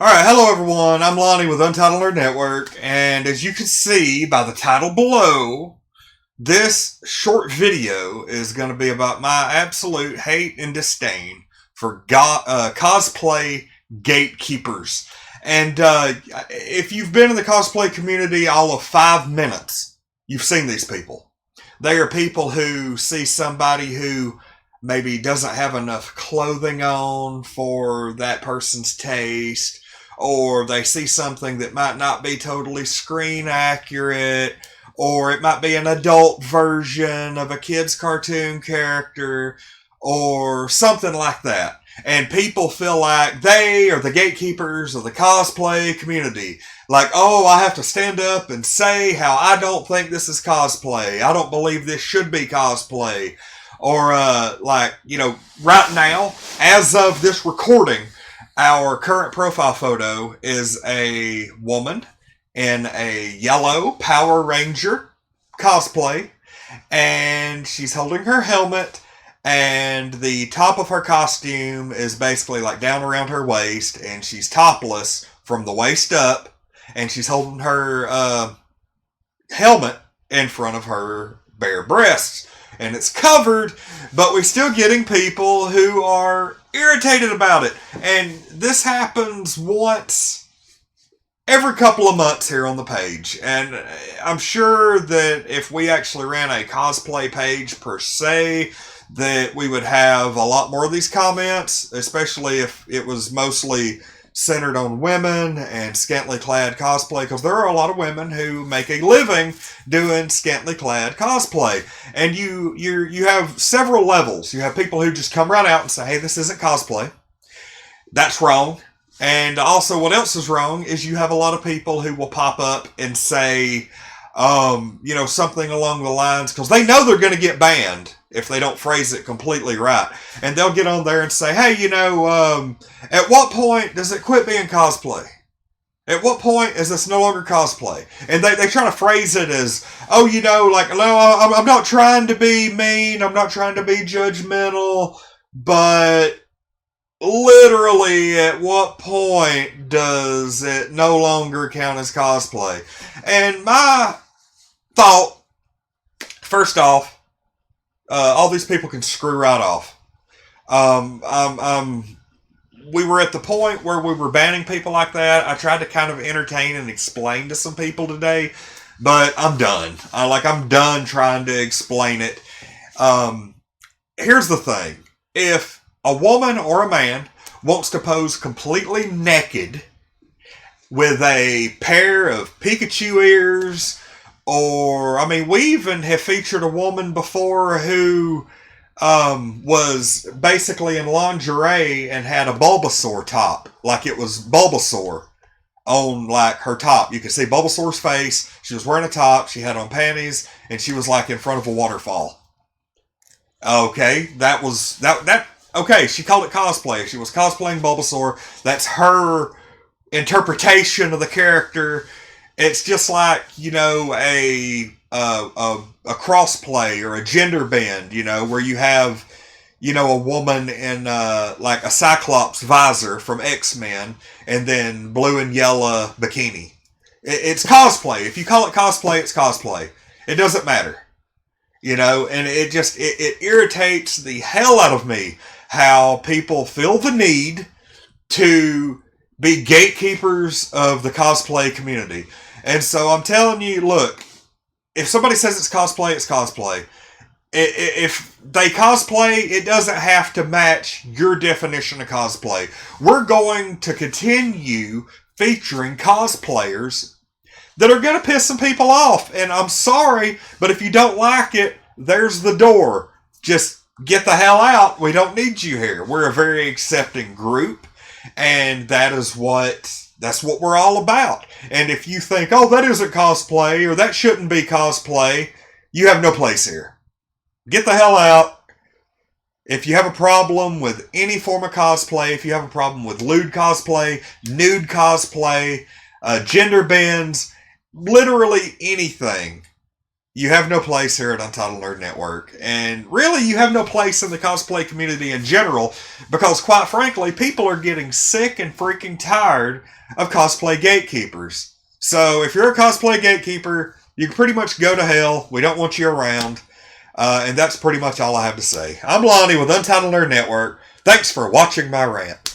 Alright, hello everyone. I'm Lonnie with Untitled Nerd Network, and as you can see by the title below, this short video is going to be about my absolute hate and disdain for cosplay gatekeepers. And if you've been in the cosplay community all of 5 minutes, you've seen these people. They are people who see somebody who maybe doesn't have enough clothing on for that person's taste, or they see something that might not be totally screen accurate, or it might be an adult version of a kid's cartoon character, or something like that. And people feel like they are the gatekeepers of the cosplay community. Like, oh, I have to stand up and say how I don't think this is cosplay. I don't believe this should be cosplay. Or, right now, as of this recording, our current profile photo is a woman in a yellow Power Ranger cosplay, and she's holding her helmet, and the top of her costume is basically like down around her waist, and she's topless from the waist up, and she's holding her helmet in front of her bare breasts. And it's covered, but we're still getting people who are irritated about it. And this happens once every couple of months here on the page. And I'm sure that if we actually ran a cosplay page per se, that we would have a lot more of these comments, especially if it was mostly centered on women and scantily clad cosplay, because there are a lot of women who make a living doing scantily clad cosplay. And you have several levels. You have people who just come right out and say, hey, this isn't cosplay. That's wrong. And also what else is wrong is you have a lot of people who will pop up and say, something along the lines, because they know they're going to get banned if they don't phrase it completely right. And they'll get on there and say, hey, at what point does it quit being cosplay? At what point is this no longer cosplay? And they try to phrase it as, no, I'm not trying to be mean, I'm not trying to be judgmental, but literally at what point does it no longer count as cosplay? And my thought, first off, all these people can screw right off. We were at the point where we were banning people like that. I tried to kind of entertain and explain to some people today, but I'm done. I'm done trying to explain it. Here's the thing. If a woman or a man wants to pose completely naked with a pair of Pikachu ears, or, we even have featured a woman before who was basically in lingerie and had a Bulbasaur top. Like it was Bulbasaur on like her top. You could see Bulbasaur's face. She was wearing a top. She had on panties, and she was like in front of a waterfall. Okay, okay, she called it cosplay. She was cosplaying Bulbasaur. That's her interpretation of the character. It's just like, a crossplay or a gender bend, where you have, a woman in like a Cyclops visor from X-Men and then blue and yellow bikini. It's cosplay. If you call it cosplay, it's cosplay. It doesn't matter. And it irritates the hell out of me how people feel the need to be gatekeepers of the cosplay community. And so I'm telling you, look, if somebody says it's cosplay, it's cosplay. If they cosplay, it doesn't have to match your definition of cosplay. We're going to continue featuring cosplayers that are going to piss some people off. And I'm sorry, but if you don't like it, there's the door. Just get the hell out. We don't need you here. We're a very accepting group, and that's what we're all about. And if you think, oh, that isn't cosplay, or that shouldn't be cosplay, you have no place here. Get the hell out. If you have a problem with any form of cosplay, if you have a problem with lewd cosplay, nude cosplay, gender bends, literally anything, you have no place here at Untitled Nerd Network. And really, you have no place in the cosplay community in general, because quite frankly, people are getting sick and freaking tired of cosplay gatekeepers. So if you're a cosplay gatekeeper, you can pretty much go to hell. We don't want you around. And that's pretty much all I have to say. I'm Lonnie with Untitled Nerd Network. Thanks for watching my rant.